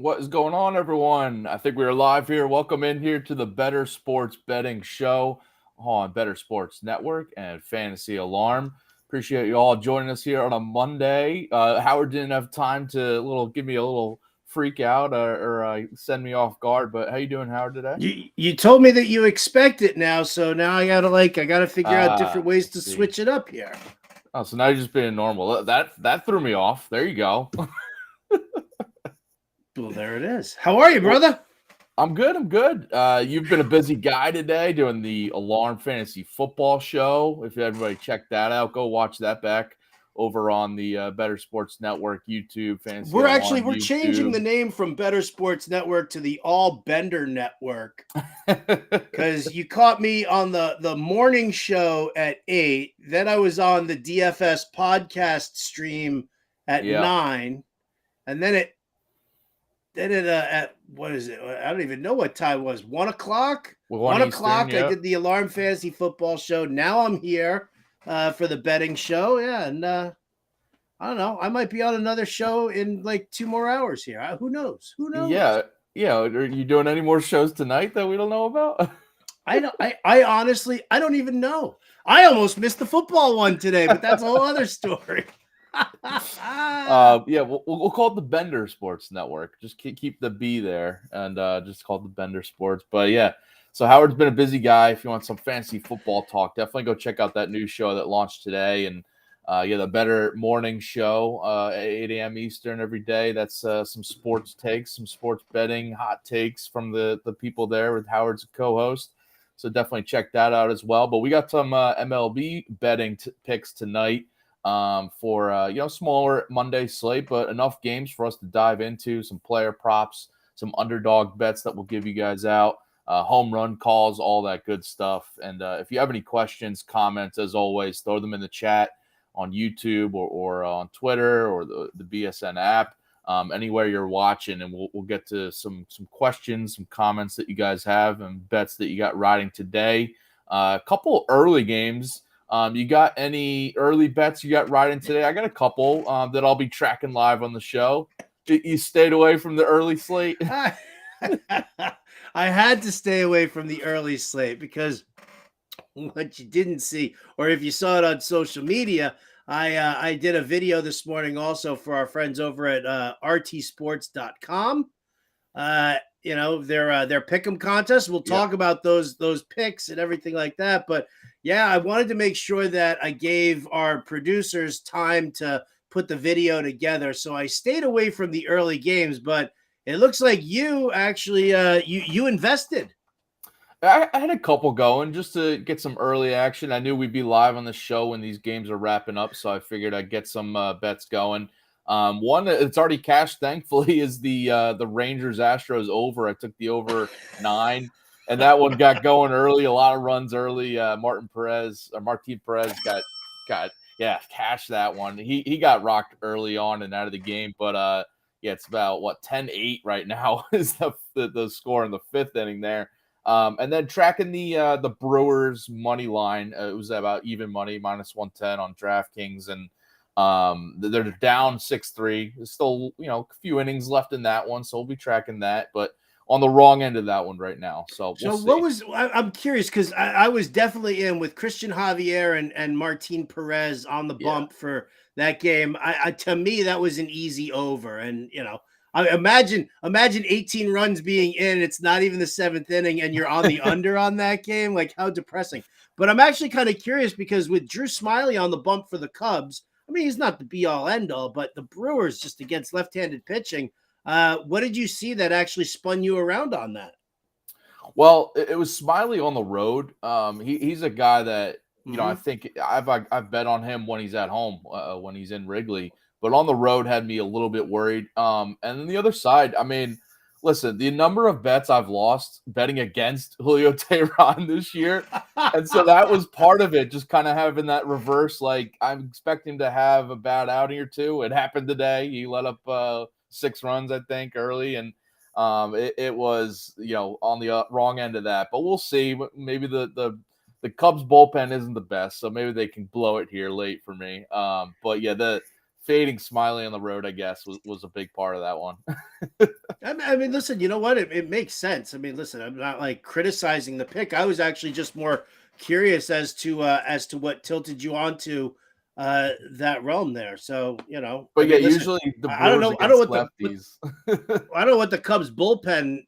What is going on, everyone? I think we are live here. Welcome in here to the Better Sports Betting Show on Better Sports Network and Fantasy Alarm. Appreciate you all joining us here on a Monday. Howard didn't have time to give me a little freak out or send me off guard. But how you doing, Howard, today? You told me that you expect it now, so now I gotta figure out different ways I to see. switch it up here. Oh, so now you're just being normal. That threw me off. There you go. Well, there it is. How are you, brother? I'm good. You've been a busy guy today doing the Alarm Fantasy Football Show. If everybody check that out, go watch that back over on the Better Sports Network YouTube, Fantasy Alarm We're changing YouTube. the name from Better Sports Network to the All Bender Network because you caught me on the morning show at 8. Then I was on the DFS podcast stream at Yeah. 9, and then it at what is it? I don't even know what time it was. 1 o'clock. With 1 Eastern, o'clock. yeah. I did the Alarm Fantasy Football Show. Now I'm here for the betting show. Yeah, and I don't know. I might be on another show in like 2 more hours here. Who knows? Who knows? Yeah. Are you doing any more shows tonight that we don't know about? I honestly I don't even know. I almost missed the football one today, but that's a whole other story. Yeah, we'll call it the Bender Sports Network. Just keep the B there and just call it the Bender Sports. But yeah, so Howard's been a busy guy. If you want some fantasy football talk, definitely go check out that new show that launched today. And the Better Morning Show at 8 a.m. Eastern every day. That's some sports takes, some sports betting, hot takes from the people there with Howard's co-host. So definitely check that out as well. But we got some MLB betting picks tonight for smaller Monday slate, but enough games for us to dive into, some player props, some underdog bets that we'll give you guys out, home run calls, all that good stuff. And if you have any questions, comments, as always, throw them in the chat on YouTube or on Twitter or the BSN app, anywhere you're watching, and we'll get to some questions, some comments that you guys have, and bets that you got riding today. A couple early games. You got any early bets you got riding today? I got a couple that I'll be tracking live on the show. You stayed away from the early slate? I had to stay away from the early slate because what you didn't see, or if you saw it on social media, I did a video this morning also for our friends over at rtsports.com. Their pick'em contest. We'll talk about those picks and everything like that. But yeah, I wanted to make sure that I gave our producers time to put the video together. So I stayed away from the early games, but it looks like you actually you invested. I had a couple going just to get some early action. I knew we'd be live on the show when these games are wrapping up, so I figured I'd get some bets going. One that's already cashed, thankfully, is the Rangers Astros over. I took the over 9, and that one got going early. A lot of runs early. Martin Perez got cashed that one. He got rocked early on and out of the game, but it's about 10-8 right now is the score in the 5th inning there. And then tracking the Brewers money line, it was about even money, -110 on DraftKings, and they're down 6-3. There's still a few innings left in that one, so we'll be tracking that, but on the wrong end of that one right now. So we'll see. I'm curious because I was definitely in with Christian Javier and Martin Perez on the bump for that game. To me, that was an easy over, and I imagine 18 runs being in. It's not even the 7th inning, and you're on the under on that game. Like, how depressing. But I'm actually kind of curious because with Drew Smyly on the bump for the Cubs, I mean, he's not the be-all, end-all, but the Brewers just against left-handed pitching. What did you see that actually spun you around on that? Well, it was Smyly on the road. He's a guy that I think I've bet on him when he's at home, when he's in Wrigley. But on the road had me a little bit worried. And then the other side, I mean, listen, the number of bets I've lost betting against Julio Teheran this year. And so that was part of it, just kind of having that reverse. Like, I'm expecting to have a bad outing or two. It happened today. He let up 6 runs, I think, early. And it was, on the wrong end of that. But we'll see. Maybe the Cubs bullpen isn't the best, so maybe they can blow it here late for me. But yeah, the fading Smiley on the road, I guess, was a big part of that one. I mean, listen, you know what? It makes sense. I mean, listen, I'm not like criticizing the pick. I was actually just more curious as to what tilted you onto that realm there. So, But I mean, listen, usually the I don't Brewers know. I don't know against what lefties. I don't know what the Cubs bullpen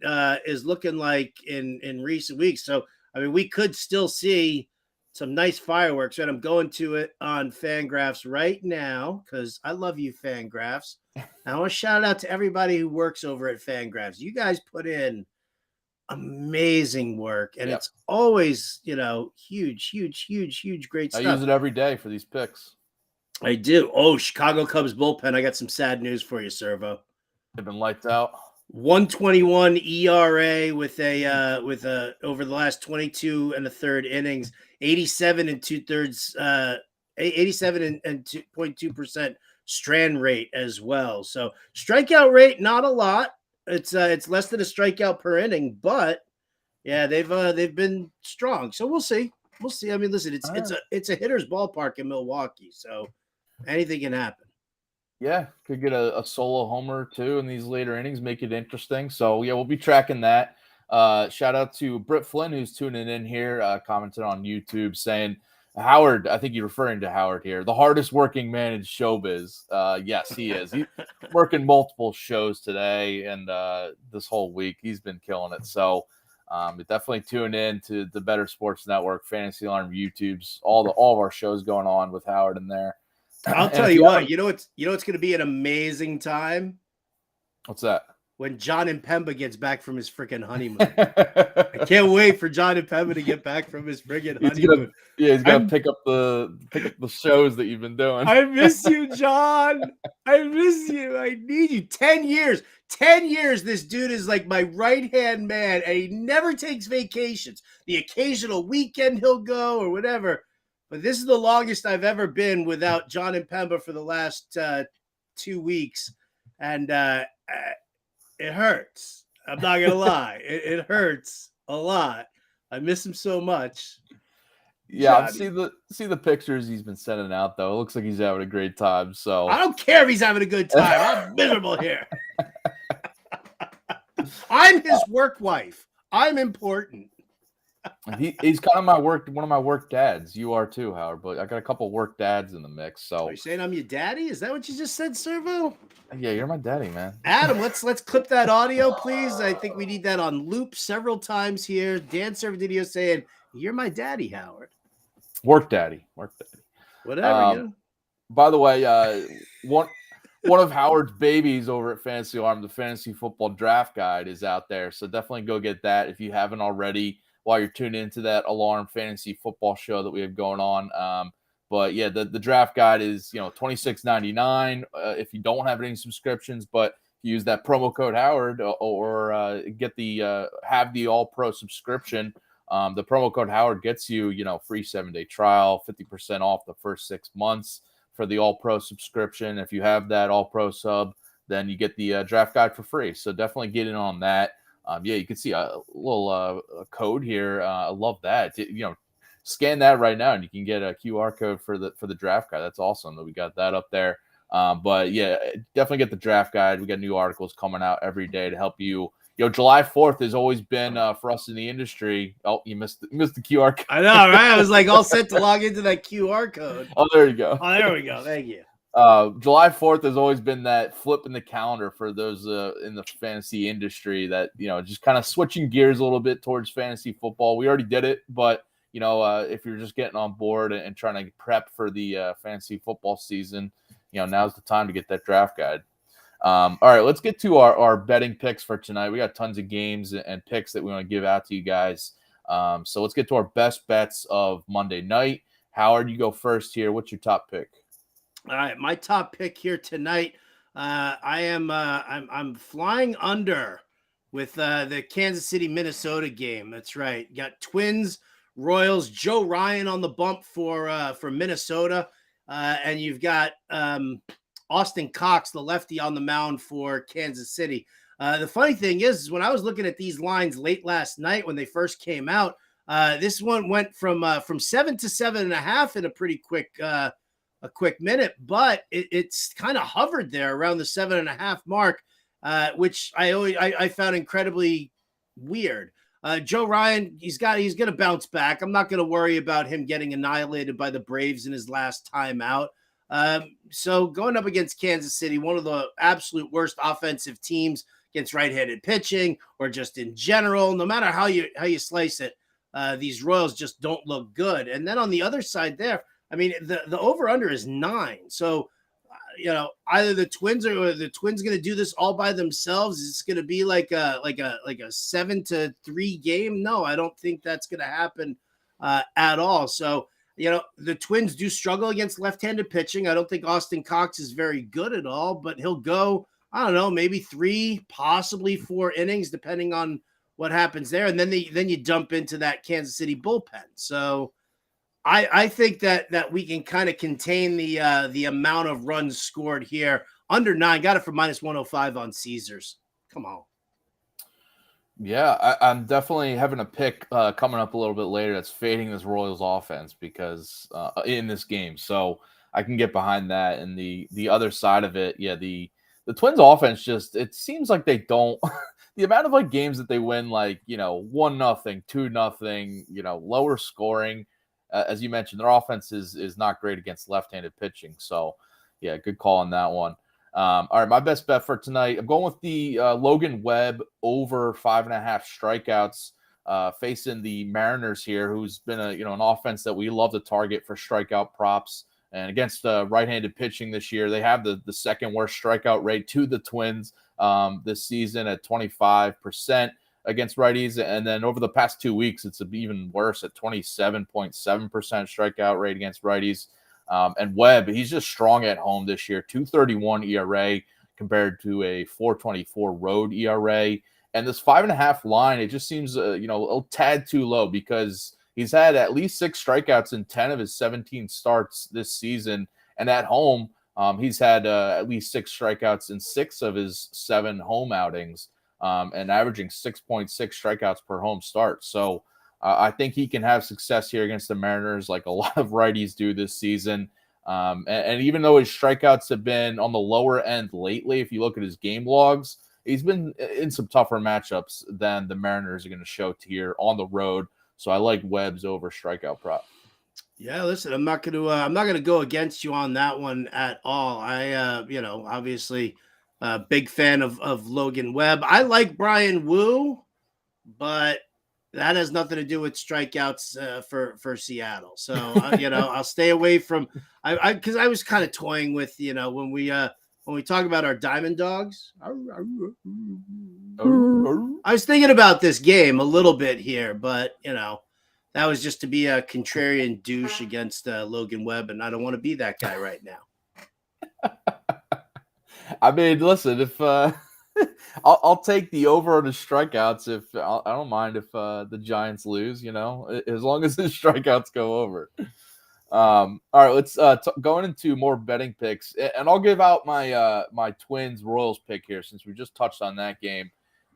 is looking like in recent weeks. So, I mean, we could still see some nice fireworks. And I'm going to it on Fangraphs right now because I love you, Fangraphs. I want to shout out to everybody who works over at Fangraphs. You guys put in amazing work, and Yep. it's always, huge, great I stuff. use it every day for these picks. I do. Oh, Chicago Cubs bullpen. I got some sad news for you, Servo. They've been lights out. 121 ERA with a over the last 22 and a third innings, 87 and 2/3, 87 and 2.2% strand rate as well. So strikeout rate, not a lot. It's less than a strikeout per inning, but yeah, they've been strong. So we'll see. We'll see. I mean, listen, it's a hitter's ballpark in Milwaukee, so anything can happen. Yeah, could get a solo homer too in these later innings, make it interesting. So yeah, we'll be tracking that. Shout out to Britt Flynn who's tuning in here, commented on YouTube saying, Howard, I think you're referring to Howard here, the hardest working man in showbiz. Yes, he is. He's working multiple shows today and this whole week. He's been killing it. So definitely tune in to the Bettor Sports Network, Fantasy Alarm, YouTube's, all of our shows going on with Howard in there. I'll tell you what, it's going to be an amazing time. What's that? When John and Pemba gets back from his freaking honeymoon. I can't wait for John and Pemba to get back from his freaking honeymoon. He's gonna pick up the shows that you've been doing. I miss you, John. I miss you. I need you. 10 years. 10 years. This dude is like my right-hand man, and he never takes vacations. The occasional weekend he'll go or whatever. But this is the longest I've ever been without John and Pemba for the last 2 weeks. And it hurts. I'm not going to lie. It hurts a lot. I miss him so much. Yeah, see the pictures he's been sending out, though. It looks like he's having a great time. So I don't care if he's having a good time. I'm miserable here. I'm his work wife. I'm important. He's kind of one of my work dads. You are too, Howard, but I got a couple work dads in the mix. So are you saying I'm your daddy? Is that what you just said, Servo? Yeah, you're my daddy, man. Adam, let's clip that audio, please. I think we need that on loop several times here. Dan Servodidio saying, "You're my daddy, Howard." Work daddy. Whatever. By the way, one of Howard's babies over at Fantasy Alarm, the Fantasy Football Draft Guide, is out there. So definitely go get that if you haven't already, while you're tuning into that Alarm Fantasy Football show that we have going on. But yeah, the draft guide is $26.99 if you don't have any subscriptions. But if you use that promo code Howard or get the have the All Pro subscription, the promo code Howard gets you free 7-day trial, 50% off the first 6 months for the All Pro subscription. If you have that All Pro sub, then you get the draft guide for free. So definitely get in on that. You can see a little code here. I love that. Scan that right now, and you can get a QR code for the draft guide. That's awesome that we got that up there. But yeah, definitely get the draft guide. We got new articles coming out every day to help you. July 4th has always been for us in the industry. Oh, you missed the QR code. I know, right? I was like all set to log into that QR code. Oh, there you go. Oh, there we go. Thank you. July 4th has always been that flip in the calendar for those in the fantasy industry that, just kind of switching gears a little bit towards fantasy football. We already did it, but if you're just getting on board and trying to prep for the fantasy football season, now's the time to get that draft guide. All right, let's get to our betting picks for tonight. We got tons of games and picks that we want to give out to you guys. So let's get to our best bets of Monday night. Howard, you go first here. What's your top pick? All right, my top pick here tonight. I'm flying under with the Kansas City Minnesota game. That's right. Got Twins, Royals, Joe Ryan on the bump for Minnesota, and you've got Austin Cox, the lefty, on the mound for Kansas City. The funny thing is when I was looking at these lines late last night when they first came out, this one went from 7 to 7.5 in a pretty quick a quick minute, but it's kind of hovered there around the 7.5 mark, which I found incredibly weird. Joe Ryan, he's going to bounce back. I'm not going to worry about him getting annihilated by the Braves in his last time out. So going up against Kansas City, one of the absolute worst offensive teams against right-handed pitching or just in general, no matter how you slice it, these Royals just don't look good. And then on the other side there, I mean, the over-under is 9. So, either the Twins going to do this all by themselves. It's going to be like a 7-3 game. No, I don't think that's going to happen at all. So, the Twins do struggle against left-handed pitching. I don't think Austin Cox is very good at all, but he'll go, I don't know, maybe 3, possibly 4 innings, depending on what happens there. And then you dump into that Kansas City bullpen. So I think that we can kind of contain the amount of runs scored here. Under 9, got it for -105 on Caesars. Come on. Yeah, I'm definitely having a pick coming up a little bit later that's fading this Royals offense because in this game. So I can get behind that. And the other side of it, yeah, the Twins offense just, it seems like they don't the amount of games that they win 1-0, 2-0, lower scoring. As you mentioned, their offense is not great against left-handed pitching. So, yeah, good call on that one. All right, my best bet for tonight, I'm going with the Logan Webb over 5.5 strikeouts facing the Mariners here, who's been an offense that we love to target for strikeout props. And against right-handed pitching this year, they have the second worst strikeout rate to the Twins this season at 25%. Against righties, and then over the past 2 weeks, it's even worse at 27.7% strikeout rate against righties. And Webb, he's just strong at home this year, 2.31 ERA compared to a 4.24 road ERA. And this 5.5 line, it just seems a little tad too low because he's had at least 6 strikeouts in 10 of his 17 starts this season, and at home, he's had at least 6 strikeouts in 6 of his 7 home outings. And averaging 6.6 strikeouts per home start. So I think he can have success here against the Mariners like a lot of righties do this season. And even though his strikeouts have been on the lower end lately, if you look at his game logs, he's been in some tougher matchups than the Mariners are going to show here on the road. So I like Webb's over strikeout prop. Yeah, listen, I'm not going to go against you on that one at all. I, obviously – big fan of Logan Webb. I like Brian Wu, but that has nothing to do with strikeouts for Seattle. So I'll stay away from because I was kind of toying with when we talk about our Diamond Dogs. I was thinking about this game a little bit here, but that was just to be a contrarian douche against Logan Webb, and I don't want to be that guy right now. I mean, listen, if I'll take the over on the strikeouts, I don't mind if the Giants lose, as long as the strikeouts go over. All right, let's going into more betting picks, and I'll give out my Twins Royals pick here since we just touched on that game.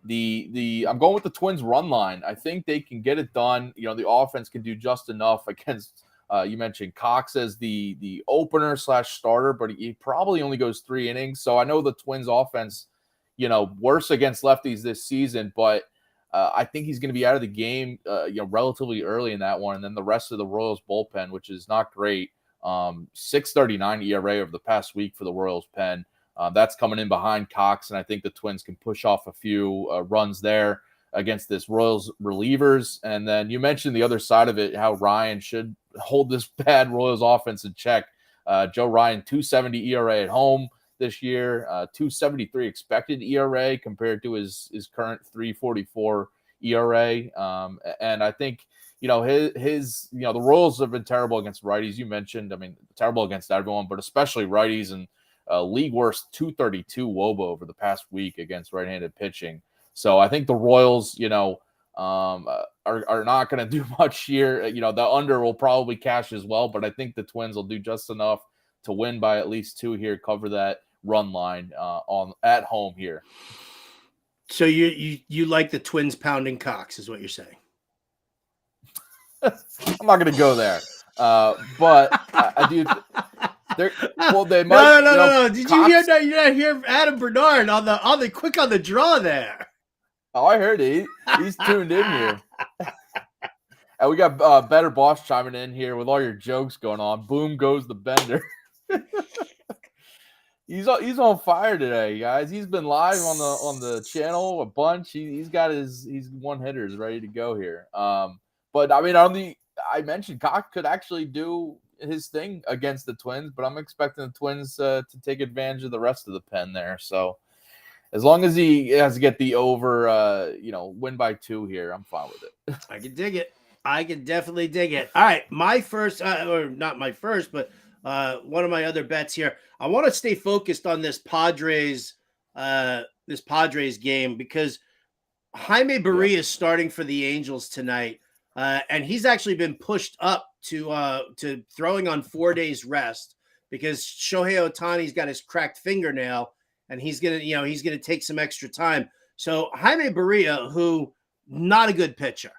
I'm going with the Twins run line. I think they can get it done. The offense can do just enough against. You mentioned Cox as the opener / starter, but he probably only goes 3 innings. So I know the Twins offense, worse against lefties this season, but I think he's going to be out of the game, relatively early in that one. And then the rest of the Royals bullpen, which is not great, 6.39 ERA over the past week for the Royals pen. That's coming in behind Cox, and I think the Twins can push off a few runs there against this Royals relievers. And then you mentioned the other side of it, how Ryan should hold this bad Royals offense in check. Joe Ryan, 2.70 ERA at home this year, 2.73 expected ERA compared to his current 3.44 ERA. And I think, his the Royals have been terrible against righties. You mentioned, terrible against everyone, but especially righties, and league worst 2.32 WOBA over the past week against right-handed pitching. So I think the Royals, are not going to do much here. The under will probably cash as well, but I think the Twins will do just enough to win by at least 2 here, cover that run line at home here. So you like the Twins pounding Cox, is what you're saying? I'm not going to go there, but I do. Well, they No, might. no. Did you hear that? You not hear Adam Bernard on the quick on the draw there? Oh, I heard it. He's tuned in here. And we got Better Boss chiming in here with all your jokes going on. Boom goes the Bender. He's on fire today, guys. He's been live on the channel a bunch. He's got his one hitters ready to go here. But I mean, I mentioned Cox could actually do his thing against the Twins, but I'm expecting the Twins to take advantage of the rest of the pen there. So as long as he has to get the over, win by 2 here, I'm fine with it. I can dig it. I can definitely dig it. All right, my first, or not my first, but one of my other bets here. I want to stay focused on this Padres game because Jaime Barria is starting for the Angels tonight, and he's actually been pushed up to throwing on 4 days rest because Shohei Ohtani's got his cracked fingernail, and he's gonna take some extra time. So Jaime Barria, who not a good pitcher.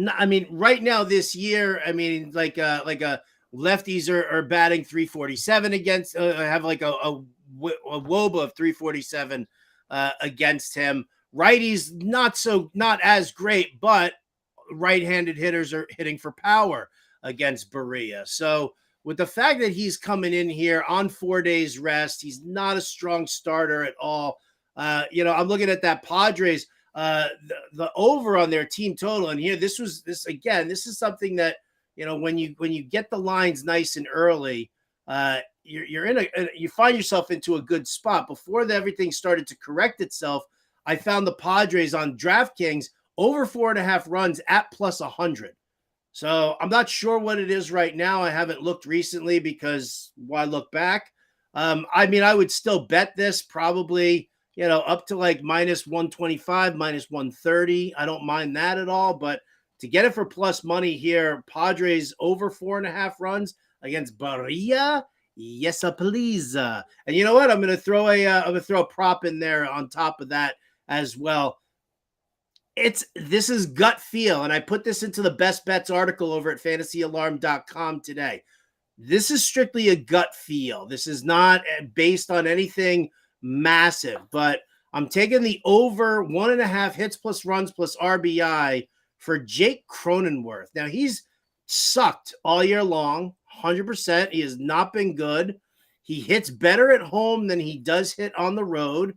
I mean, right now this year, I mean, like lefties are batting 347 against, have like a WOBA of 347 against him. Righties not as great, but right-handed hitters are hitting for power against Barria. So with the fact that he's coming in here on 4 days rest, he's not a strong starter at all. I'm looking at that Padres. The over on their team total, and here this is something that when you get the lines nice and early, you find yourself into a good spot. Before everything started to correct itself, I found the Padres on DraftKings over 4.5 runs at plus 100. So I'm not sure what it is right now. I haven't looked recently because why look back? I mean, I would still bet this probably. Up to like minus 125, minus 130. I don't mind that at all. But to get it for plus money here, Padres over 4.5 runs against Barria. Yes, please. And you know what? I'm gonna throw a prop in there on top of that as well. This is gut feel, and I put this into the best bets article over at fantasyalarm.com today. This is strictly a gut feel. This is not based on anything massive, but I'm taking the over 1.5 hits plus runs plus RBI for Jake Cronenworth. Now he's sucked all year long, 100%. He has not been good. He hits better at home than he does hit on the road.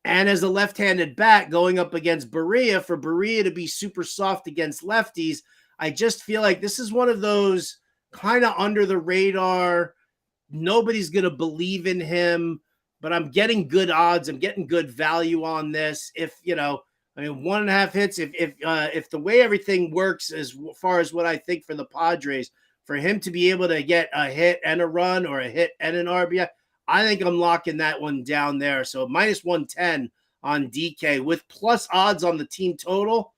And as a left-handed bat going up against Barria, for Barria to be super soft against lefties, I just feel like this is one of those kind of under the radar. Nobody's going to believe in him. But I'm getting good odds. I'm getting good value on this. If 1.5 hits. If the way everything works as far as what I think for the Padres, for him to be able to get a hit and a run or a hit and an RBI, I think I'm locking that one down there. So minus 110 on DK with plus odds on the team total.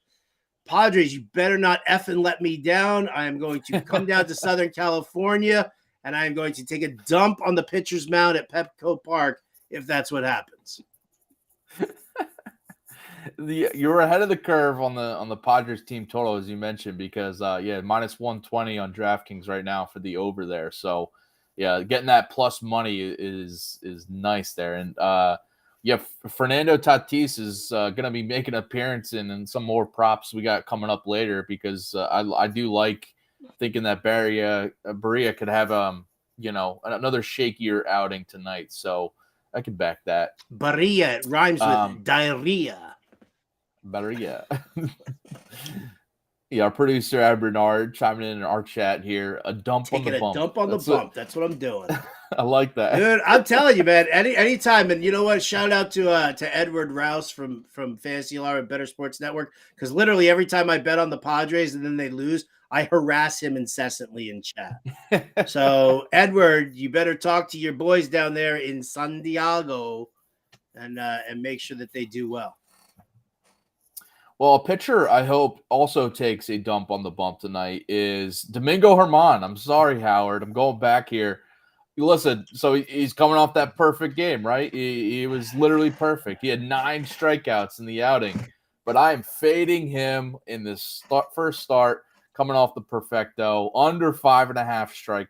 Padres, you better not effing let me down. I am going to come down to Southern California and I am going to take a dump on the pitcher's mound at Petco Park. If that's what happens. You're ahead of the curve on the Padres team total, as you mentioned, because minus 120 on DraftKings right now for the over there. So yeah, getting that plus money is nice there. And Fernando Tatis is going to be making an appearance in some more props we got coming up later because I do like thinking that Barria could have another shakier outing tonight. So I can back that. Barria, it rhymes with diarrhea. Barria. Our producer, Ad Bernard, chiming in our chat here. A dump on the bump. Taking a dump on the bump. That's what I'm doing. I like that. Dude, I'm telling you, man, anytime. And you know what? Shout out to Edward Rouse from Fantasy Alarm and Better Sports Network. Because literally every time I bet on the Padres and then they lose, I harass him incessantly in chat. So, Edward, you better talk to your boys down there in San Diego and make sure that they do well. Well, a pitcher I hope also takes a dump on the bump tonight is Domingo Germán. I'm sorry, Howard. I'm going back here. Listen, so he's coming off that perfect game, right? He was literally perfect. He had 9 strikeouts in the outing. But I am fading him in this first start, coming off the perfecto, under 5.5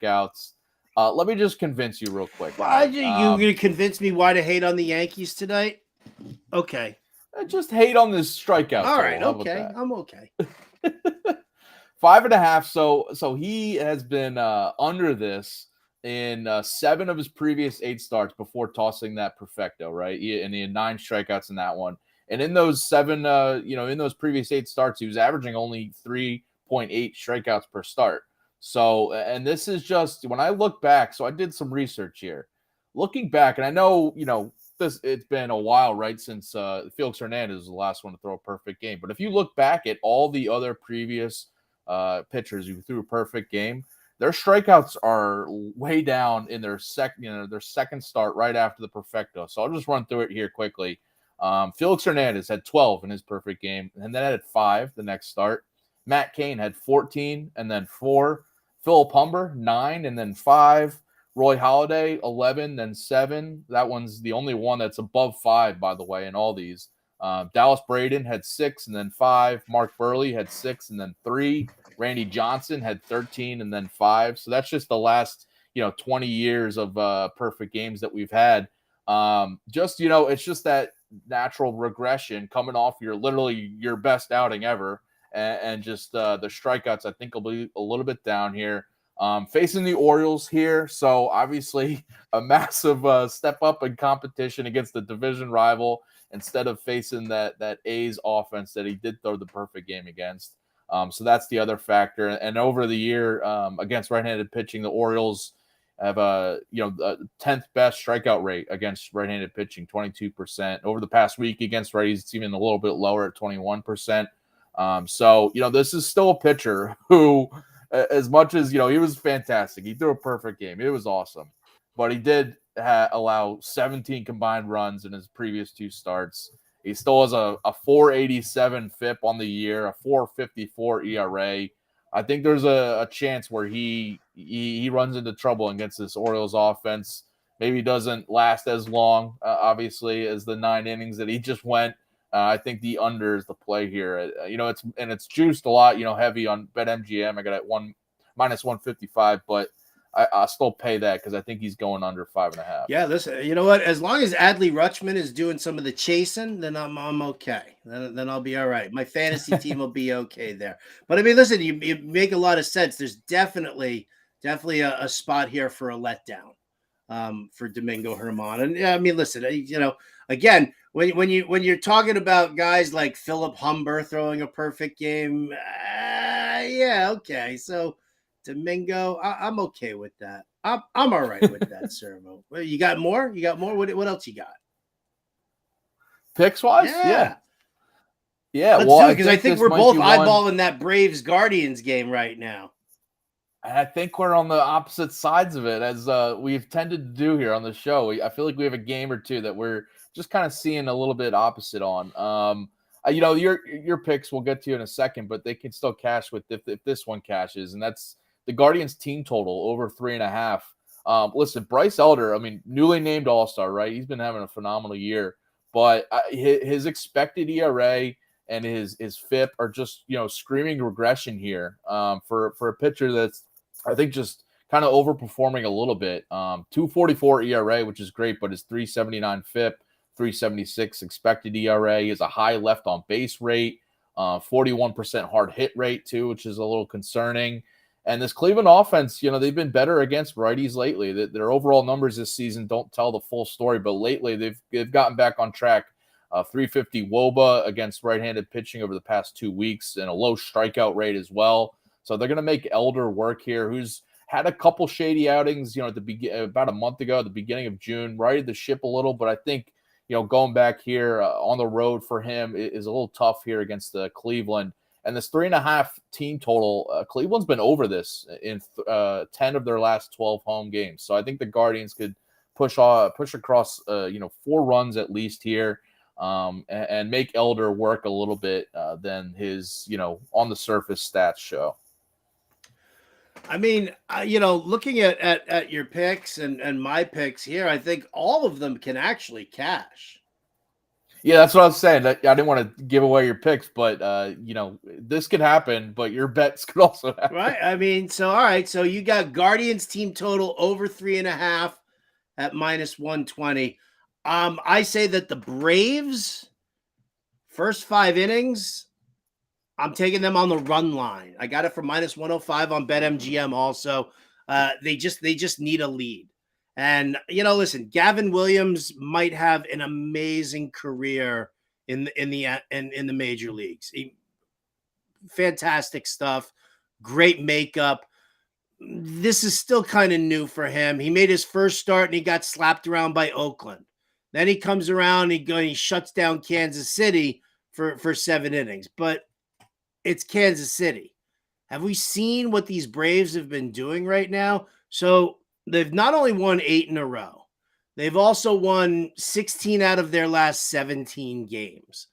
strikeouts. Let me just convince you real quick. Why you gonna convince me why to hate on the Yankees tonight? Okay. Just hate on this strikeout. All right. Total. Okay. I'm okay. 5.5. So he has been under this in 7 of his previous 8 starts before tossing that perfecto, right? And he had 9 strikeouts in that one. And in those 7, in those previous 8 starts, he was averaging only 3.8 strikeouts per start. So, and this is just when I look back. So I did some research here, looking back, and I know, it's been a while, right, since Felix Hernandez was the last one to throw a perfect game. But if you look back at all the other previous pitchers who threw a perfect game, their strikeouts are way down in their second start right after the perfecto. So I'll just run through it here quickly. Felix Hernandez had 12 in his perfect game, and then had 5 the next start. Matt Cain had 14 and then 4. Philip Humber 9 and then 5. Roy Halladay 11 then 7. That one's the only one that's above 5, by the way, in all these. Dallas Braden had 6 and then 5. Mark Burley had 6 and then 3. Randy Johnson had 13 and then 5. So that's just the last 20 years of perfect games that we've had. It's just that natural regression coming off your best outing ever, and just the strikeouts I think will be a little bit down here. Facing the Orioles here, so obviously a massive step up in competition against the division rival instead of facing that A's offense that he did throw the perfect game against. So that's the other factor. And over the year against right-handed pitching, the Orioles have the 10th best strikeout rate against right-handed pitching, 22%. Over the past week against righties, it's even a little bit lower at 21%. So this is still a pitcher who, as much as he was fantastic, he threw a perfect game. It was awesome, but he did allow 17 combined runs in his previous 2 starts. He still has a 4.87 FIP on the year, a 4.54 ERA. I think there's a chance where he runs into trouble against this Orioles offense. Maybe doesn't last as long, obviously, as the 9 innings that he just went. I think the under is the play here. It's juiced a lot, heavy on BetMGM. I got it -155, but I'll still pay that because I think he's going under 5.5. Yeah, listen, you know what? As long as Adley Rutschman is doing some of the chasing, then I'm okay. Then I'll be all right. My fantasy team will be okay there. But I mean, listen, you make a lot of sense. There's definitely a spot here for a letdown for Domingo Germán. And yeah, I mean, listen, again, when you're talking about guys like Philip Humber throwing a perfect game, yeah, okay, so. Domingo, I'm okay with that. I'm all right with that, Servo. Well, you got more? What else you got? Picks wise? Yeah. Let's do it, because I think we're both eyeballing that Braves Guardians game right now. And I think we're on the opposite sides of it, as we've tended to do here on the show. I feel like we have a game or two that we're just kind of seeing a little bit opposite on. Your picks we'll get to in a second, but they can still cash with if this one cashes, and that's the Guardians team total over 3.5. Listen, Bryce Elder, I mean, newly named All-Star, right? He's been having a phenomenal year, but his expected ERA and his FIP are just screaming regression here for a pitcher that's, I think, just kind of overperforming a little bit. 2.44 ERA, which is great, but his 3.79 FIP, 3.76 expected ERA, is a high left on base rate, 41% hard hit rate too, which is a little concerning. And this Cleveland offense, they've been better against righties lately. Their overall numbers this season don't tell the full story, but lately they've gotten back on track. 350 WOBA against right-handed pitching over the past 2 weeks, and a low strikeout rate as well. So they're going to make Elder work here, who's had a couple shady outings, about a month ago, at the beginning of June, righted the ship a little, but I think, going back here on the road for him is a little tough here against Cleveland. And this 3.5 team total, Cleveland's been over this in 10 of their last 12 home games. So I think the Guardians could push across, 4 runs at least here, and make Elder work a little bit than his, on the surface stats show. I mean, looking at your picks and my picks here, I think all of them can actually cash. Yeah, that's what I was saying. I didn't want to give away your picks, but this could happen, but your bets could also happen. Right. I mean, so all right. So you got Guardians team total over 3.5 at -120. I say that the Braves first 5 innings, I'm taking them on the run line. I got it for -105 on BetMGM also. They just need a lead. And listen, Gavin Williams might have an amazing career in the major leagues. Fantastic stuff, great makeup. This is still kind of new for him. He made his first start and he got slapped around by Oakland. Then he comes around, he shuts down Kansas City for 7 innings. But it's Kansas City. Have we seen what these Braves have been doing right now? So they've not only won 8 in a row, they've also won 16 out of their last 17 games.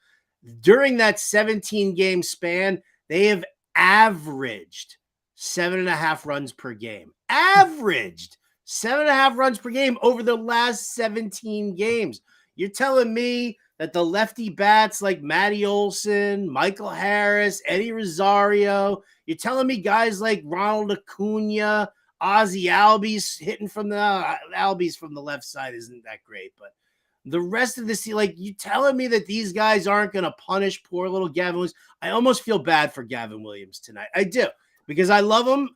During that 17-game span, they have averaged 7.5 runs per game. Averaged 7.5 runs per game over the last 17 games. You're telling me that the lefty bats like Matty Olson, Michael Harris, Eddie Rosario, you're telling me guys like Ronald Acuna, Ozzie Albies hitting from the Albies from the left side isn't that great, but the rest of this, like, you telling me that these guys aren't going to punish poor little Gavin Williams? I almost feel bad for Gavin Williams tonight. I do, because I love him.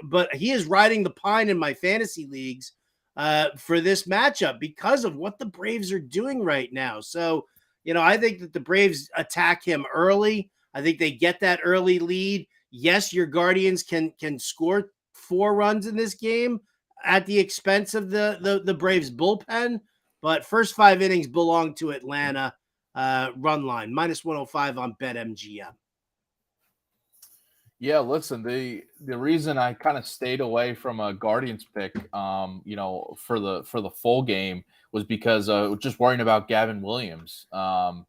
But he is riding the pine in my fantasy leagues for this matchup because of what the Braves are doing right now. So, I think that the Braves attack him early. I think they get that early lead. Yes, your Guardians can score 4 runs in this game at the expense of the Braves bullpen. But first 5 innings belong to Atlanta. Run line -105 on BetMGM. Yeah, listen, the reason I kind of stayed away from a Guardians pick, for the full game was because just worrying about Gavin Williams. To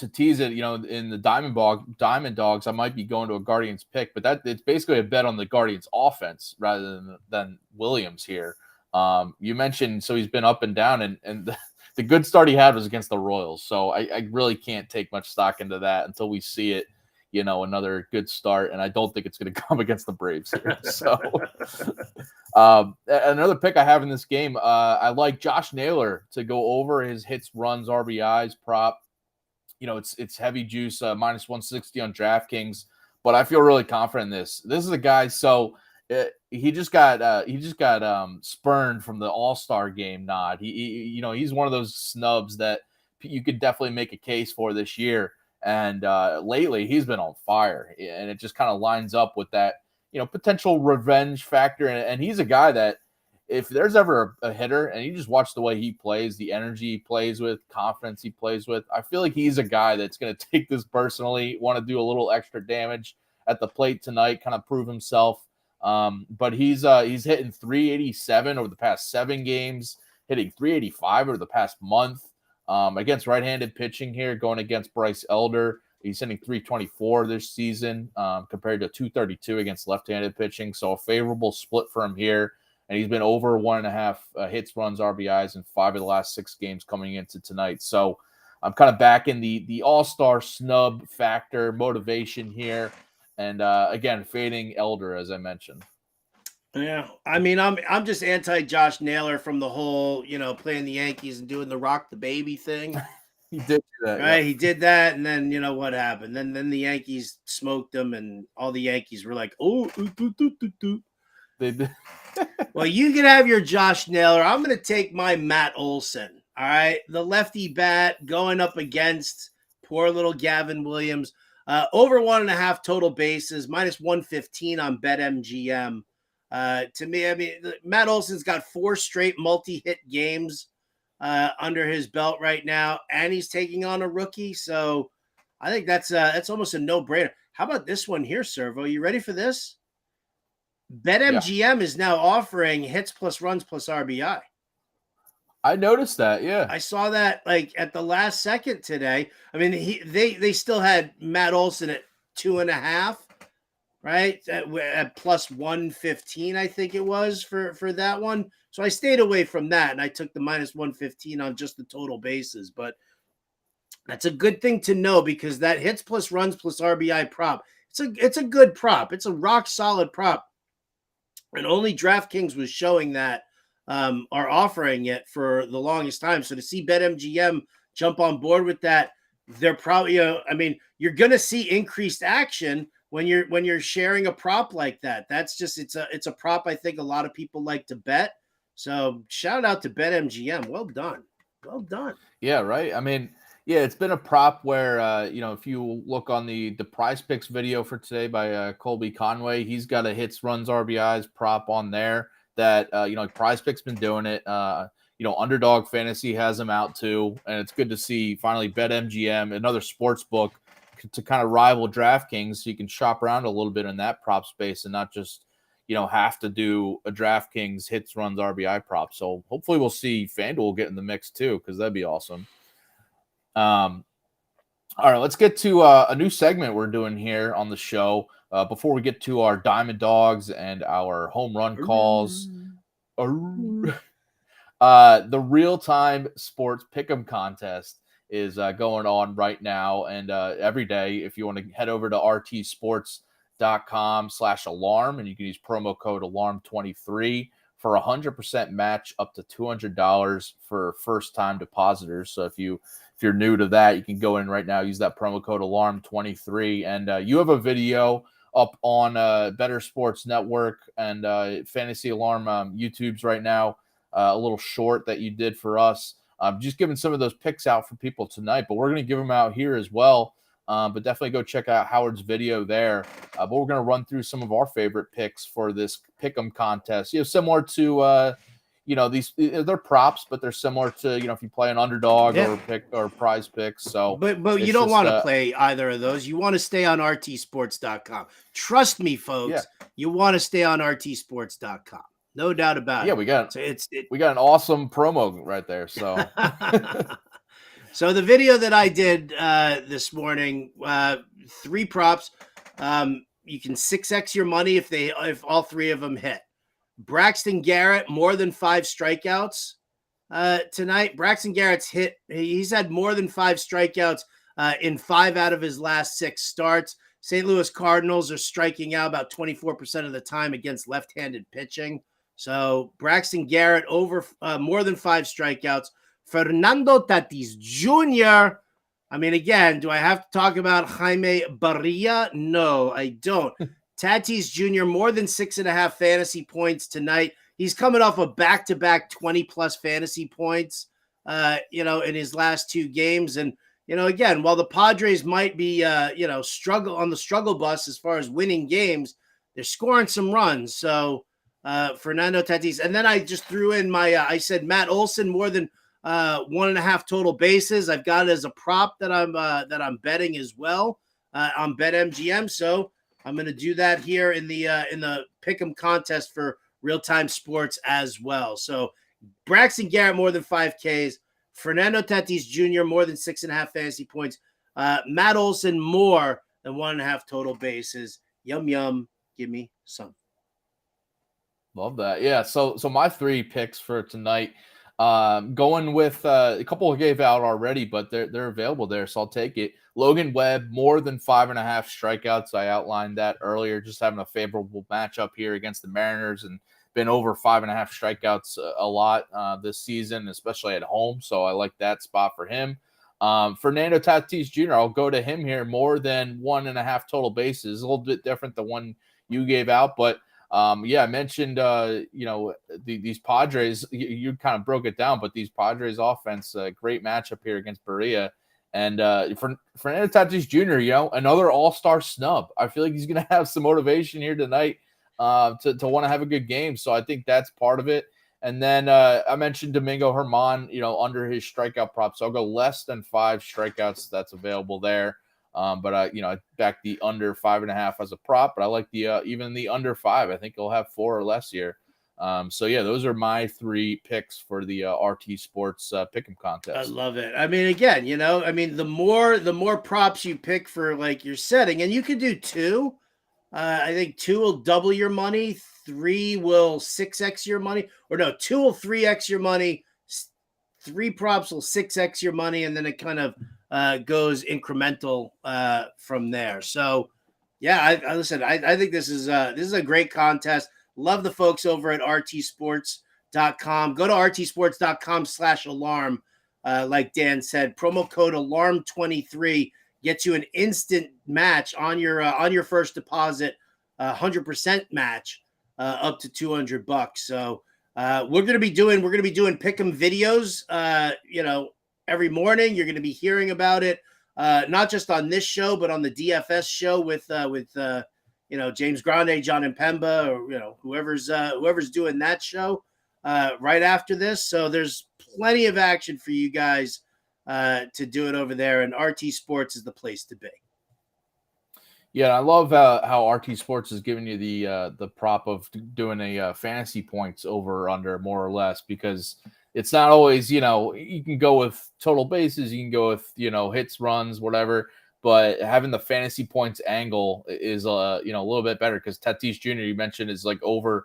tease it, in the Diamond Dogs, I might be going to a Guardians pick, but it's basically a bet on the Guardians offense rather than Williams here. You mentioned, so he's been up and down, and the good start he had was against the Royals. So I really can't take much stock into that until we see it, another good start. And I don't think it's going to come against the Braves here. So another pick I have in this game, I like Josh Naylor to go over his hits, runs, RBIs prop. It's heavy juice, -160 on DraftKings, but I feel really confident in this. This is a guy. So he just got spurned from the All-Star game nod. He's one of those snubs that you could definitely make a case for this year. And lately he's been on fire, and it just kind of lines up with that, potential revenge factor. And he's a guy that, if there's ever a hitter, and you just watch the way he plays, the energy he plays with, confidence he plays with, I feel like he's a guy that's going to take this personally, want to do a little extra damage at the plate tonight, kind of prove himself. But he's hitting 387 over the past 7 games, hitting 385 over the past month. Against right-handed pitching here, going against Bryce Elder. He's hitting 324 this season compared to 232 against left-handed pitching. So a favorable split for him here. And he's been over 1.5 hits, runs, RBIs in 5 of the last 6 games coming into tonight. So I'm kind of back in the all-star snub factor motivation here. And again, fading Elder, as I mentioned. Yeah, I mean, I'm just anti Josh Naylor from the whole, playing the Yankees and doing the rock the baby thing. He did do that, right? Yeah. He did that, and then what happened? Then the Yankees smoked him, and all the Yankees were like, "Oh, They did. Well, you can have your Josh Naylor. I'm going to take my Matt Olson. All right, the lefty bat going up against poor little Gavin Williams. Over 1.5 total bases, -115 on BetMGM. To me, I mean, Matt Olson's got 4 straight multi-hit games under his belt right now, and he's taking on a rookie. So I think that's almost a no-brainer. How about this one here, Servo? You ready for this? BetMGM is now offering hits plus runs plus RBI. I noticed that. Yeah, I saw that like at the last second today. I mean, they still had Matt Olson at 2.5. Right at plus 115, I think it was for that one. So I stayed away from that, and I took the -115 on just the total bases. But That's a good thing to know because that hits plus runs plus RBI prop, it's a good prop. It's a rock solid prop. And only DraftKings was showing that, are offering it for the longest time. So to see BetMGM jump on board with that, they're probably, you're going to see increased action when you're sharing a prop like that. That's just, it's a prop I think a lot of people like to bet. So shout out to BetMGM. Well done. Well done. Yeah, right. Yeah, it's been a prop where if you look on the Prize Picks video for today by Colby Conway, he's got a hits, runs, RBIs prop on there that Prize Picks been doing it. Underdog Fantasy has him out too, and it's good to see finally BetMGM, another sports book, to kind of rival DraftKings, so you can shop around a little bit in that prop space and not just have to do a DraftKings hits, runs, RBI prop. So hopefully we'll see FanDuel get in the mix too, because that'd be awesome. All right, let's get to a new segment we're doing here on the show. Before we get to our Diamond Dogs and our home run calls, the real-time sports pick'em contest is going on right now. And every day, if you want to head over to rtsports.com/alarm, and you can use promo code alarm23 for 100% match up to $200 for first-time depositors. So if you're new to that, you can go in right now, use that promo code alarm23. And you have a video up on Bettor Sports Network and Fantasy Alarm YouTube's right now, a little short that you did for us. Just giving some of those picks out for people tonight, but we're going to give them out here as well. But definitely go check out Howard's video there. But we're going to run through some of our favorite picks for this pick'em contest. Similar to these, they're props, but they're similar to if you play an underdog or prize picks. So, but you don't want to play either of those. You want to stay on rtsports.com. Trust me, folks. Yeah. You want to stay on rtsports.com. No doubt about it. Yeah, we got an awesome promo right there. So. So the video that I did this morning, 3 props. You can 6x your money if all 3 of them hit. Braxton Garrett, more than 5 strikeouts tonight. Braxton Garrett's hit. He's had more than 5 strikeouts in 5 out of his last 6 starts. St. Louis Cardinals are striking out about 24% of the time against left-handed pitching. So Braxton Garrett over more than 5 strikeouts. Fernando Tatis Jr. Again, do I have to talk about Jaime Barria? No, I don't. Tatis Jr. more than 6.5 fantasy points tonight. He's coming off a back-to-back 20-plus fantasy points, in his last 2 games. And, again, while the Padres might be, struggle on the struggle bus as far as winning games, they're scoring some runs. So Fernando Tatis. And then I just threw in I said Matt Olson more than 1.5 total bases. I've got it as a prop that I'm betting as well on BetMGM. So I'm going to do that here in the pick'em contest for real-time sports as well. So Braxton Garrett more than 5 Ks, Fernando Tatis Jr. more than 6.5 fantasy points, Matt Olson more than 1.5 total bases. Yum yum, give me some. Love that. Yeah. So my 3 picks for tonight. Going with a couple of gave out already, but they're available there, so I'll take it. Logan Webb, more than 5.5 strikeouts. I outlined that earlier, just having a favorable matchup here against the Mariners and been over 5.5 strikeouts a lot this season, especially at home. So I like that spot for him. Fernando Tatis Jr., I'll go to him here, more than 1.5 total bases. A little bit different than one you gave out, but I mentioned, these Padres, you kind of broke it down, but these Padres offense, great matchup here against Barria. And for Fernando Tatis Jr., another all-star snub. I feel like he's going to have some motivation here tonight to want to have a good game. So I think that's part of it. And then I mentioned Domingo Germán, under his strikeout prop. So I'll go less than 5 strikeouts. That's available there. But I back the under 5.5 as a prop, but I like the even the under 5. I think he'll have 4 or less here. Those are my 3 picks for the RT Sports Pick'em contest. I love it. Again, the more props you pick for like your setting, and you could do 2. I think 2 will double your money, 3 will 6x your money, or no, 2 will 3x your money, 3 props will 6x your money, and then it kind of goes incremental from there. So, yeah, I think this is a great contest. Love the folks over at rtsports.com. Go to rtsports.com/alarm. Like Dan said, promo code alarm23 gets you an instant match on your first deposit, 100% match up to $200. So we're gonna be doing pick'em videos. Every morning you're gonna be hearing about it, not just on this show, but on the DFS show with James Grande, John Impemba, or whoever's doing that show right after this. So there's plenty of action for you guys to do it over there, and RT Sports is the place to be. Yeah, I love how RT Sports is giving you the prop of doing a fantasy points over or under, more or less, because it's not always, you can go with total bases, you can go with, hits, runs, whatever, but having the fantasy points angle is a little bit better, because Tatis Jr., you mentioned, is more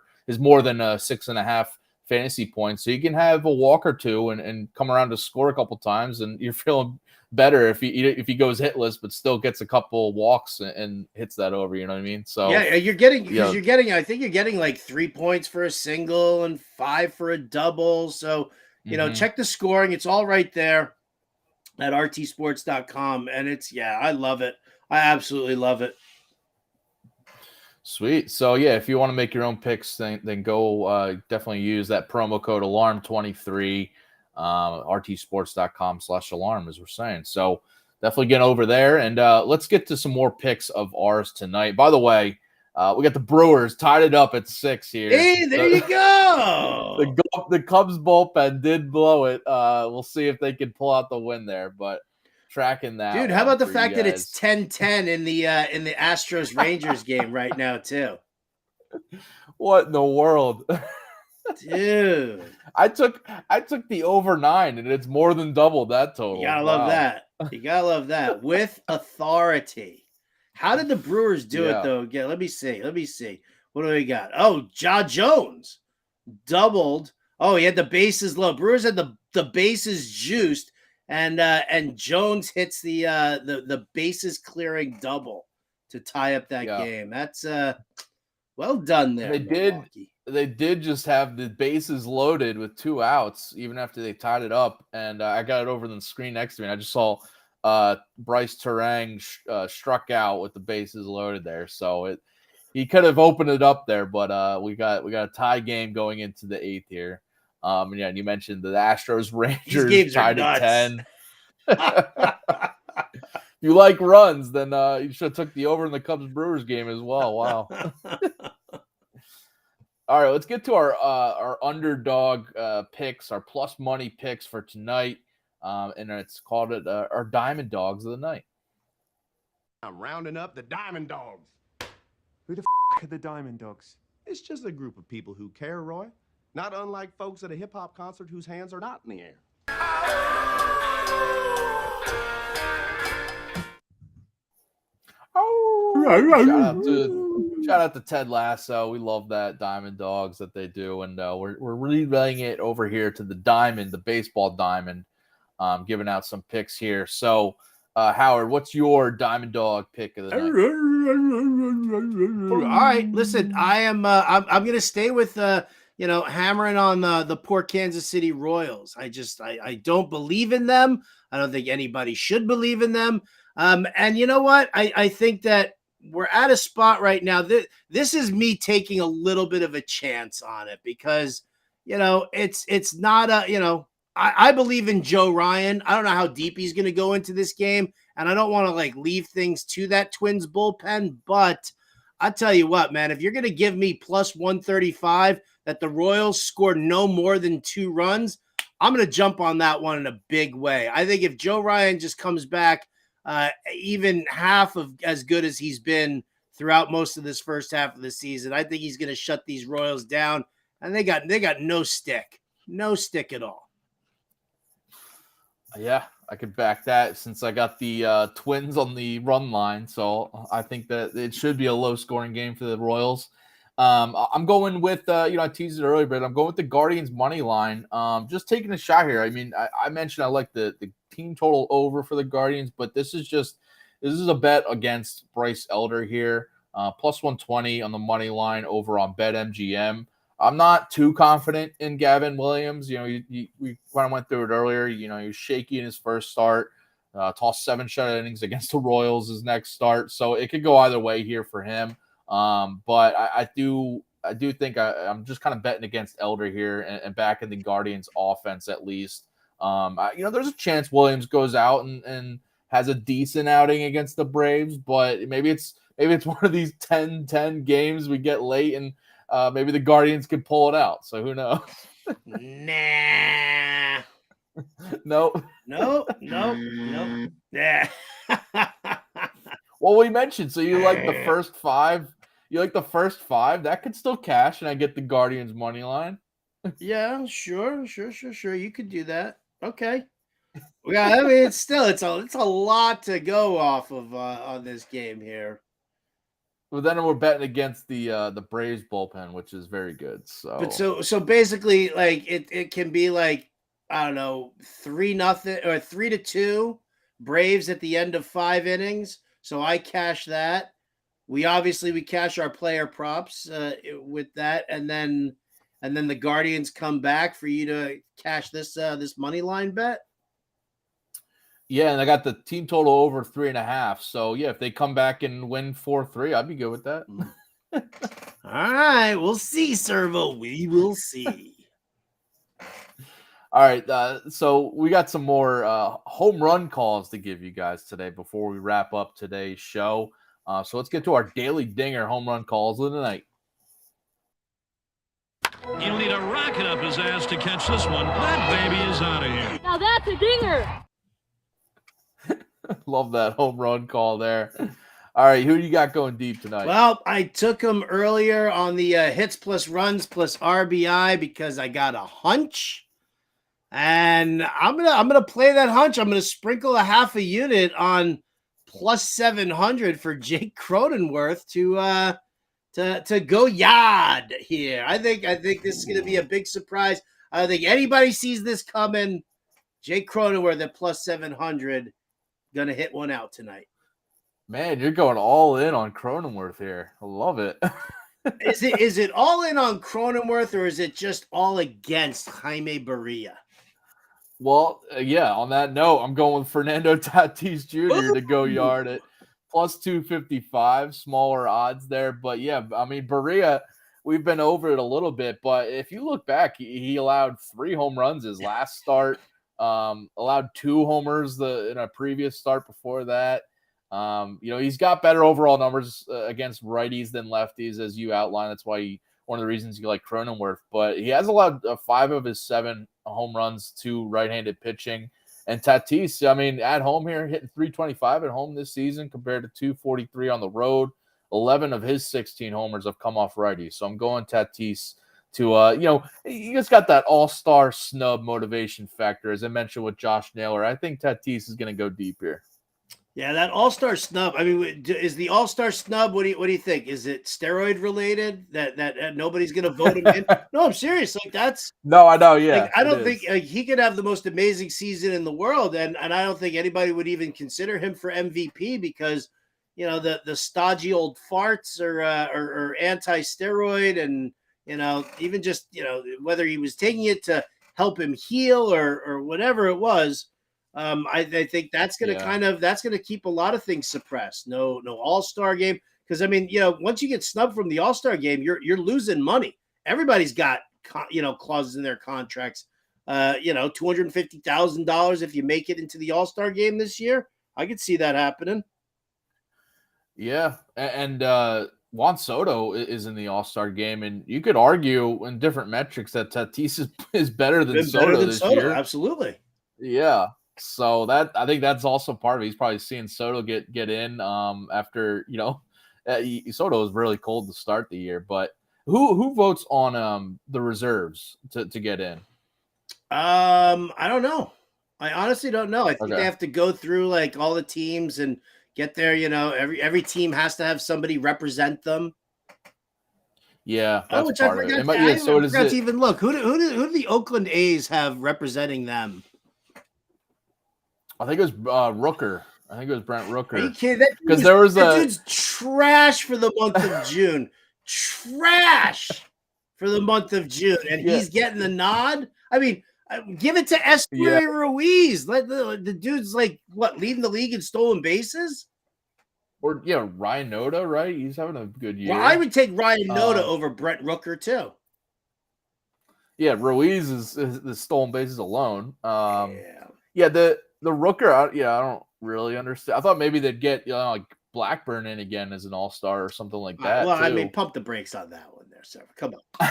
than 6.5 fantasy points. So you can have a walk or two and come around to score a couple times, and you're feeling better if he goes hitless, but still gets a couple walks and hits that over. You know what I mean? So yeah, you're getting I think you're getting like 3 points for a single and 5 for a double. So check the scoring; it's all right there at rtsports.com, and I love it. I absolutely love it. Sweet. So yeah, if you want to make your own picks, then go definitely use that promo code alarm23. rtsports.com/alarm, as we're saying. So definitely get over there, and let's get to some more picks of ours tonight. By the way, we got the Brewers tied it up at 6 here. Hey, there you go. The Cubs bullpen did blow it. We'll see if they can pull out the win there, but tracking that. Dude, how about the fact that it's 10-10 in the Astros Rangers game right now too? What in the world? Dude, I took the over 9, and it's more than double that total. You gotta love that. You gotta love that. With authority. How did the Brewers do it though? Again, let me see. What do we got? Oh, Ja Jones doubled. Oh, he had the bases low. Brewers had the bases juiced, and Jones hits the bases clearing double to tie up that game. That's well done there. They did just have the bases loaded with 2 outs, even after they tied it up. And I got it over on the screen next to me. I just saw Bryce Terang struck out with the bases loaded there. So he could have opened it up there, but we got a tie game going into the 8th here. And you mentioned the Astros Rangers tied at 10. If you like runs, then you should have took the over in the Cubs Brewers game as well. Wow. All right, let's get to our underdog picks, our plus money picks for tonight, and it's called our Diamond Dogs of the night. I'm rounding up the Diamond Dogs. Who the are the Diamond Dogs? It's just a group of people who care, Roy. Not unlike folks at a hip-hop concert whose hands are not in the air. Shout out to Ted Lasso. We love that Diamond Dogs that they do, and we're relaying it over here to the Diamond, the baseball Diamond, giving out some picks here. So, Howard, what's your Diamond Dog pick of the night? All right, listen, I'm going to stay with hammering on the poor Kansas City Royals. I don't believe in them. I don't think anybody should believe in them. And you know what? I think that we're at a spot right now. This is me taking a little bit of a chance on it because, it's not I believe in Joe Ryan. I don't know how deep he's going to go into this game, and I don't want to leave things to that Twins bullpen, but I tell you what, man, if you're going to give me plus 135 that the Royals scored no more than 2 runs, I'm going to jump on that one in a big way. I think if Joe Ryan just comes back even half of as good as he's been throughout most of this first half of the season, I think he's going to shut these Royals down, and they got no stick at all. Yeah, I could back that since I got the Twins on the run line. So I think that it should be a low-scoring game for the Royals. I'm going with I teased it earlier, but I'm going with the Guardians money line. Just taking a shot here. I mean, I mentioned I like the team total over for the Guardians, but this is a bet against Bryce Elder here. Plus 120 on the money line over on BetMGM. I'm not too confident in Gavin Williams. We kind of went through it earlier. He was shaky in his first start. Tossed 7 shutout innings against the Royals his next start. So it could go either way here for him. But I do think I'm just kind of betting against Elder here and back in the Guardians offense at least. There's a chance Williams goes out and has a decent outing against the Braves, but maybe it's one of these 10-10 games we get late and maybe the Guardians could pull it out. So who knows? Nah. Nope. Yeah. Well, we mentioned, so you like the first 5. You like the first 5. That could still cash, and I get the Guardians money line. Yeah, sure. You could do that. Okay. Yeah, I mean, it's a lot to go off of on this game here. But then we're betting against the Braves bullpen, which is very good. So basically, like it can be like, I don't know, 3-0 or 3-2 Braves at the end of 5 innings. So I cash that. We cash our player props with that, and then the Guardians come back for you to cash this money line bet. Yeah, and I got the team total over 3.5. So yeah, if they come back and win 4-3, I'd be good with that. All right, we'll see, Servo. We will see. All right, so we got some more home run calls to give you guys today before we wrap up today's show. So let's get to our daily dinger home run calls of the night. He'll need a rocket up his ass to catch this one. That baby is out of here. Now that's a dinger. Love that home run call there. All right, who do you got going deep tonight? Well, I took him earlier on the hits plus runs plus RBI because I got a hunch. And I'm gonna play that hunch. I'm gonna sprinkle a half a unit on plus 700 for Jake Cronenworth to go yard here. I think this is gonna be a big surprise. I don't think anybody sees this coming. Jake Cronenworth at plus 700, gonna hit one out tonight. Man, you're going all in on Cronenworth here. I love it. Is it all in on Cronenworth, or is it just all against Jaime Barria? Well, yeah, on that note, I'm going with Fernando Tatis Jr. to go yard at plus 255, smaller odds there. But yeah, I mean, Barria, we've been over it a little bit, but if you look back, he allowed 3 home runs his last start, allowed 2 homers in a previous start before that. He's got better overall numbers against righties than lefties, as you outlined. That's why one of the reasons you like Cronenworth, but he has allowed 5 of his 7 home runs to right-handed pitching. And Tatis, I mean, at home here, hitting 325 at home this season compared to 243 on the road. 11 of his 16 homers have come off righties. So I'm going Tatis to, he just got that all-star snub motivation factor. As I mentioned with Josh Naylor, I think Tatis is going to go deep here. Yeah, that all-star snub. I mean, is the all-star snub? What do you think? Is it steroid related that nobody's going to vote him in? No, I'm serious. Like that's no, I know. Yeah, I don't think he could have the most amazing season in the world, and I don't think anybody would even consider him for MVP because the stodgy old farts are anti-steroid, and even just whether he was taking it to help him heal or whatever it was. I think that's going to keep a lot of things suppressed. No all-star game. Cause I mean, once you get snubbed from the all-star game, you're losing money. Everybody's got, clauses in their contracts, $250,000 if you make it into the all-star game this year. I could see that happening. Yeah. And Juan Soto is in the all-star game, and you could argue in different metrics that Tatis is better than Soto this year. Absolutely. Yeah. So I think that's also part of it. He's probably seeing Soto get in after Soto was really cold to start the year. But who votes on the reserves to get in? I don't know. I honestly don't know. I think they have to go through like all the teams and get there. Every team has to have somebody represent them. Yeah, that's Which I part of it. forgot. Yeah, so I is forgot to it? even look. Who do the Oakland A's have representing them? I think it was Rooker. I think it was Brent Are you Rooker. kidding? Because there was that a dude's trash for the month of June. Trash for the month of June, and Yeah. he's getting the nod. I mean, give it to Yeah. Esteury Ruiz. Let the dude's like what, leading the league in stolen bases. or yeah, Ryan Noda, right? He's having a good year. Well, I would take Ryan Noda over Brent Rooker too. Yeah, Ruiz is the stolen bases alone. Yeah. Yeah, the Rooker, I don't really understand. I thought maybe they'd get like Blackburn in again as an all-star or something like that. Well, too. I mean, pump the brakes on that one there, sir. Come on,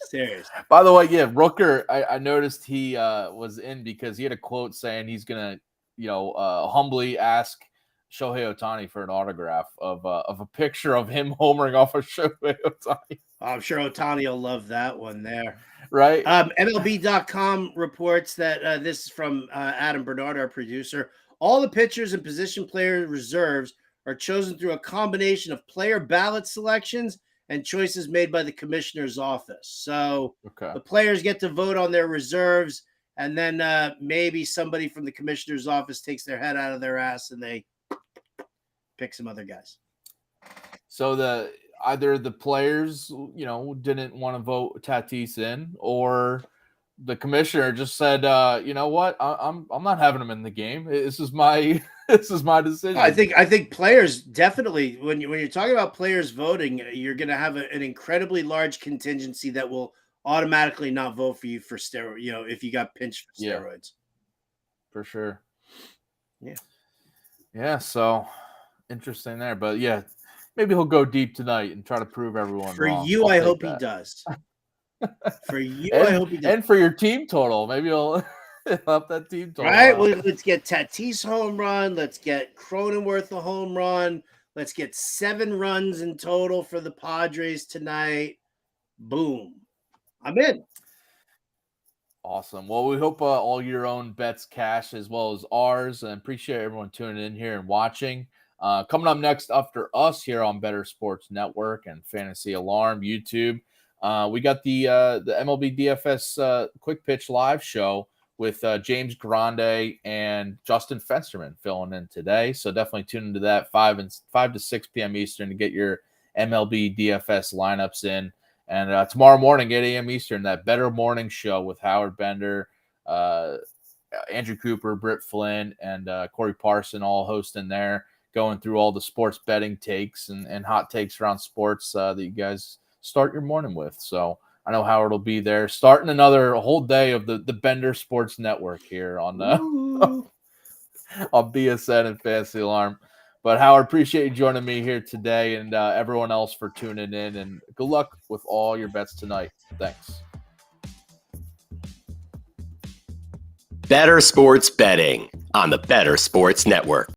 serious. By the way, yeah, Rooker, I noticed he was in because he had a quote saying he's gonna, humbly ask Shohei Ohtani for an autograph of a picture of him homering off of Shohei Ohtani. I'm sure Ohtani will love that one there. Right? MLB.com reports that this is from Adam Bernard, our producer. All the pitchers and position player reserves are chosen through a combination of player ballot selections and choices made by the commissioner's office. So the players get to vote on their reserves, and then maybe somebody from the commissioner's office takes their head out of their ass and they pick some other guys. So either the players, didn't want to vote Tatis in, or the commissioner just said, you know what, I'm not having him in the game. This is my decision. I think players definitely, when you're talking about players voting, you're going to have an incredibly large contingency that will automatically not vote for you for steroid. If you got pinched for steroids, for sure. Yeah. So interesting there, but yeah. Maybe he'll go deep tonight and try to prove everyone wrong. You, I hope he does. For you, I hope he does. And for your team total, maybe he'll help that team total. Right? Well, let's get Tatis home run. Let's get Cronenworth a home run. Let's get 7 runs in total for the Padres tonight. Boom. I'm in. Awesome. Well, we hope all your own bets cash as well as ours, and appreciate everyone tuning in here and watching. Coming up next after us here on Bettor Sports Network and Fantasy Alarm YouTube, we got the MLB DFS Quick Pitch Live show with James Grande and Justin Fensterman filling in today. So definitely tune into that 5 to 6 p.m. Eastern to get your MLB DFS lineups in. And tomorrow morning, 8 a.m. Eastern, that Bettor Morning Show with Howard Bender, Andrew Cooper, Britt Flynn, and Corey Parson all hosting there, going through all the sports betting takes and hot takes around sports that you guys start your morning with. So I know Howard will be there, starting a whole day of the Bender Sports Network here on on BSN and Fantasy Alarm. But Howard, appreciate you joining me here today, and everyone else for tuning in, and good luck with all your bets tonight. Thanks. Bettor Sports Betting on the Bettor Sports Network.